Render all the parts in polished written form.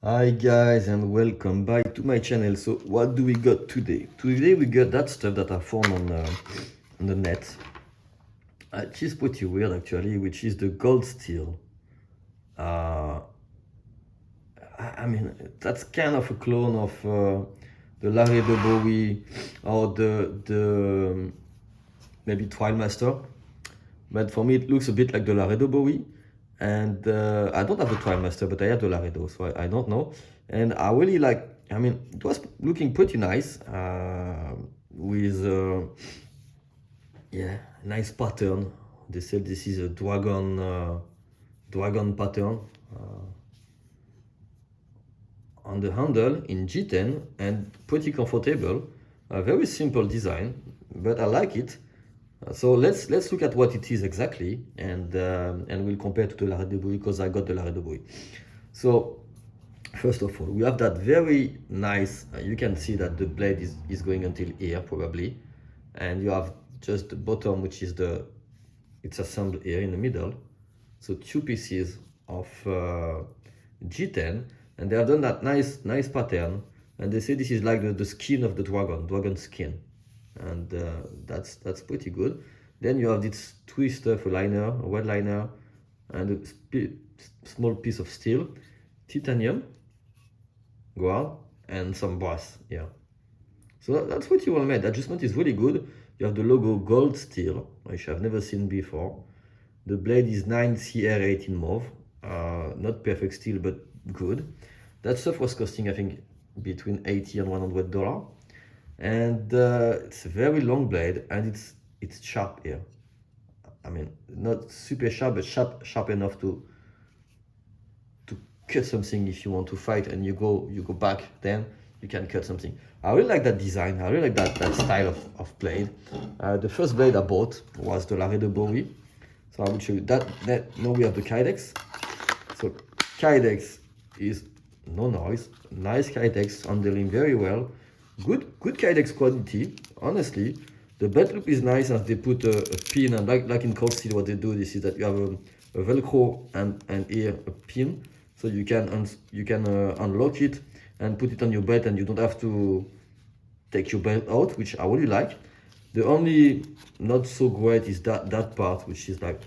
Hi guys and welcome back to my channel. So what do we got today? Today we got that stuff that I found on the net. Which is pretty weird actually, which is the gold steel. Uh, I mean, that's kind of a clone of the Laredo Bowie or the maybe Twilemaster. But for me it looks a bit like the Laredo Bowie. And I don't have the Trimester, but I have the Laredo, so I don't know. And I really like, I mean, it was looking pretty nice with, yeah, nice pattern. They said this is a dragon pattern on the handle in G10 and pretty comfortable. A very simple design, but I like it. So let's look at what it is exactly, and we'll compare to the Laredo Bowie because I got the Laredo Bowie. So first of all, we have that very nice. You can see that the blade is going until here probably, and you have just the bottom, which is it's assembled here in the middle. So two pieces of G10, and they have done that nice pattern. And they say this is like the skin of the dragon skin, and that's pretty good. Then you have this twister for liner, a wet liner, and a small piece of steel, titanium, guard, and some brass. Yeah. So that's pretty well made. The adjustment is really good. You have the logo gold steel, which I've never seen before. The blade is 9CR18MOV. Not perfect steel, but good. That stuff was costing, I think, between $80 and $100. And it's a very long blade, and it's sharp here. I mean, not super sharp, but sharp enough to cut something if you want to fight, and you go back, then you can cut something. I really like that design. I really like that style of blade. The first blade I bought was the Laredo Bowie. So I will show you that. Now we have the Kydex. So Kydex is no noise, nice Kydex, handling very well. Good Kydex quality, honestly. The belt loop is nice as they put a pin, and like in cold steel what they do, this is that you have a velcro and here a pin, so you can unlock it and put it on your belt, and you don't have to take your belt out, which I really like. The only not so great is that part, which is like,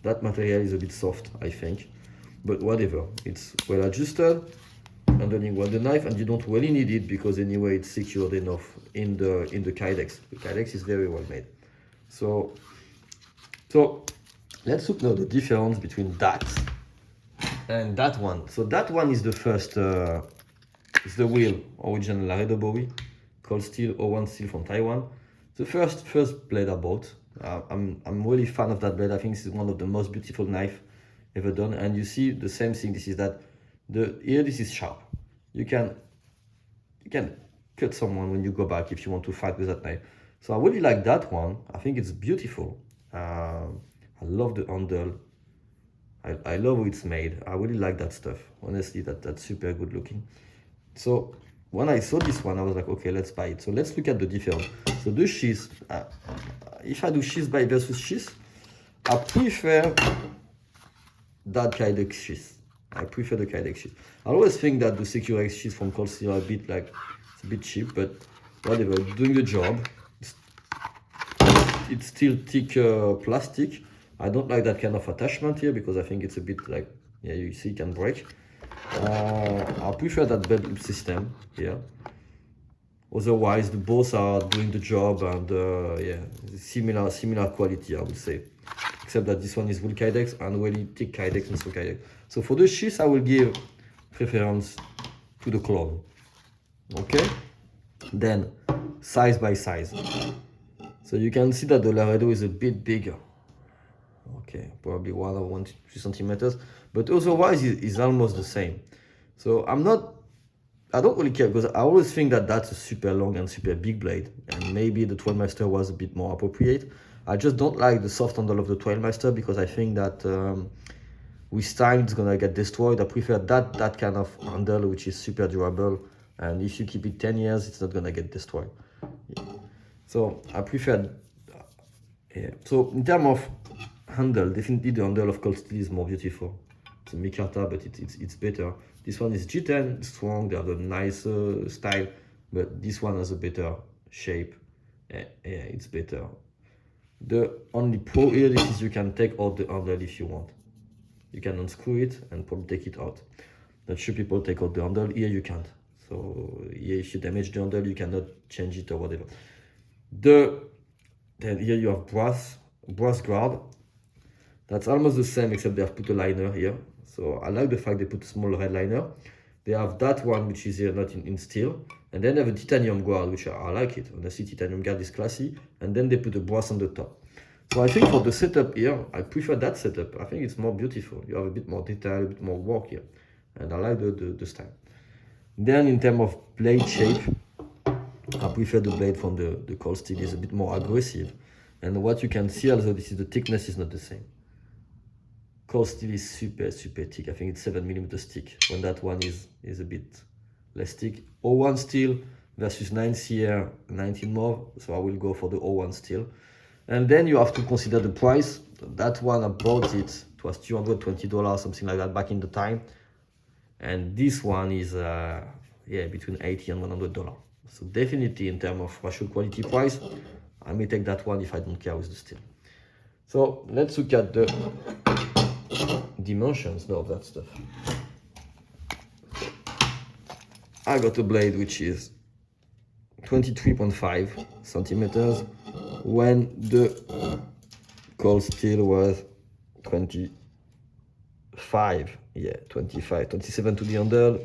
that material is a bit soft, I think, but whatever, it's well adjusted underneath the knife, and you don't really need it because anyway it's secured enough in the Kydex. The Kydex is very well made. So let's look now the difference between that and that one. So that one is the first, it's the wheel original Laredo Bowie, cold steel, 01 steel from Taiwan. The first blade I bought. I'm really fan of that blade. I think this is one of the most beautiful knife ever done. And you see the same thing. This is that here this is sharp. You can cut someone when you go back if you want to fight with that knife. So I really like that one. I think it's beautiful. I love the handle. I love how it's made. I really like that stuff. Honestly, that's super good looking. So when I saw this one, I was like, okay, let's buy it. So let's look at the difference. So the sheath, if I do sheath by versus sheath, I prefer that Kydex sheath. I prefer the Kydex sheath. I always think that the Secure X sheath from Cold Steel are it's a bit cheap, but whatever, doing the job. It's still thick plastic. I don't like that kind of attachment here because I think it's a bit like, yeah, you see it can break. I prefer that belt loop system here. Otherwise, the both are doing the job, and yeah, similar quality, I would say. Except that this one is full Kydex and really thick Kydex and so Kydex. So for the sheath, I will give preference to the clone. Okay? Then, size by size. So you can see that the Laredo is a bit bigger. Okay, probably 1 or 1 to 2 centimeters, but otherwise it's almost the same. So I don't really care because I always think that that's a super long and super big blade, and maybe the Twilemaster was a bit more appropriate. I just don't like the soft handle of the Twilemaster because I think that with time it's gonna get destroyed. I prefer that kind of handle, which is super durable, and if you keep it 10 years, it's not gonna get destroyed. Yeah. So I prefer, yeah. So in terms of handle, definitely the handle of Cold Steel is more beautiful. It's a micarta, but it's better. This one is G10, strong, they have a nice style, but this one has a better shape. Yeah, it's better. The only pro here is you can take out the handle if you want. You can unscrew it and probably take it out. Not sure people take out the handle. Here you can't. So here, if you damage the handle, you cannot change it or whatever. Then here you have brass guard. That's almost the same, except they have put a liner here. So I like the fact they put a small red liner. They have that one, which is here not in steel. And then they have a titanium guard, which I like it. Honestly, titanium guard is classy. And then they put a brass on the top. So I think for the setup here, I prefer that setup. I think it's more beautiful. You have a bit more detail, a bit more work here. And I like the style. Then in terms of blade shape, I prefer the blade from the cold steel. Is a bit more aggressive. And what you can see also, this is the thickness is not the same. Cold steel is super thick. I think it's 7mm thick, when that one is a bit less thick. 01 steel versus 9CR18MOV, so I will go for the 01 steel. And then you have to consider the price. That one I bought it was $220, something like that back in the time. And this one is between $80 and $100. So definitely in terms of ratio quality price, I may take that one if I don't care with the steel. So let's look at the dimensions of that stuff. I got a blade which is 23.5 centimeters when the cold steel was 25. Yeah, 25, 27 to the handle.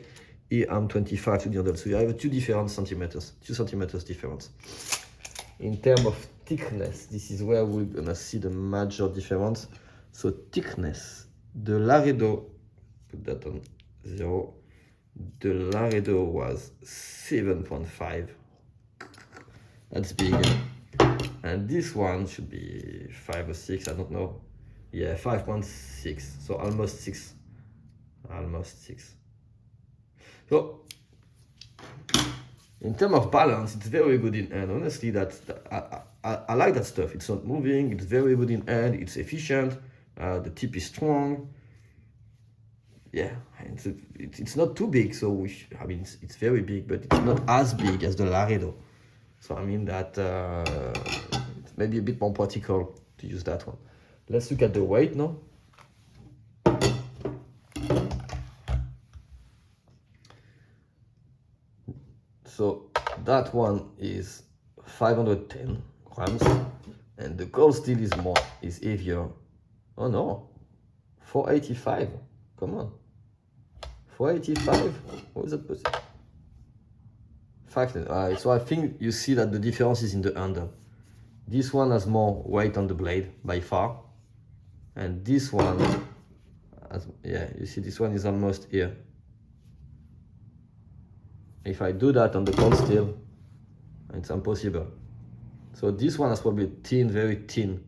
Here I'm 25 to the handle. So you have 2 centimeters difference. In terms of thickness, this is where we're gonna see the major difference. So thickness, the Laredo, put that on 0. The Laredo was 7.5. That's big. And this one should be 5 or 6, I don't know. Yeah, 5.6, so almost 6. Almost 6. So, in terms of balance, it's very good in hand. Honestly, I like that stuff. It's not moving, it's very good in hand, it's efficient, the tip is strong. Yeah, it's not too big, so it's very big, but it's not as big as the Laredo. So I mean that it's maybe a bit more practical to use that one. Let's look at the weight now. So that one is 510 grams, and the cold steel is heavier. Oh no, 485. Come on, 485. What is that possible? 510. So I think you see that the difference is in the handle. This one has more weight on the blade by far, and this one has, you see this one is almost here. If I do that on the cold steel, it's impossible. So this one has probably a thin, very thin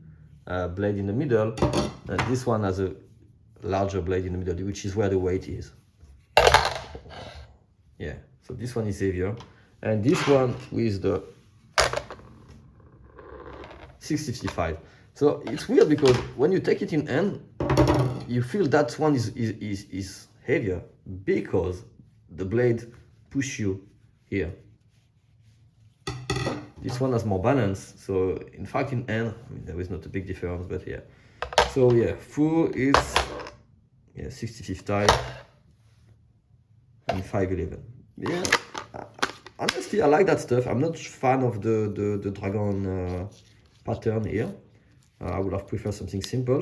blade in the middle, and this one has a larger blade in the middle, which is where the weight is. Yeah, so this one is heavier, and this one with the 655. So it's weird because when you take it in hand, you feel that one is heavier because the blade push you here. This one has more balance, so in fact in hand, there is not a big difference, but yeah. So yeah, full is 65 and 511. Yeah, honestly I like that stuff. I'm not a fan of the dragon pattern here. I would have preferred something simple,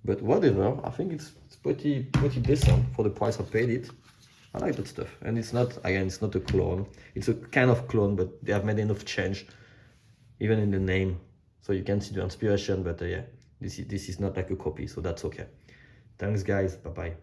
but whatever. I think it's pretty decent for the price I paid it. I like that stuff, and it's not a clone. It's a kind of clone, but they have made enough change, even in the name, so you can see the inspiration. But yeah, this is not like a copy, so that's okay. Thanks, guys. Bye bye.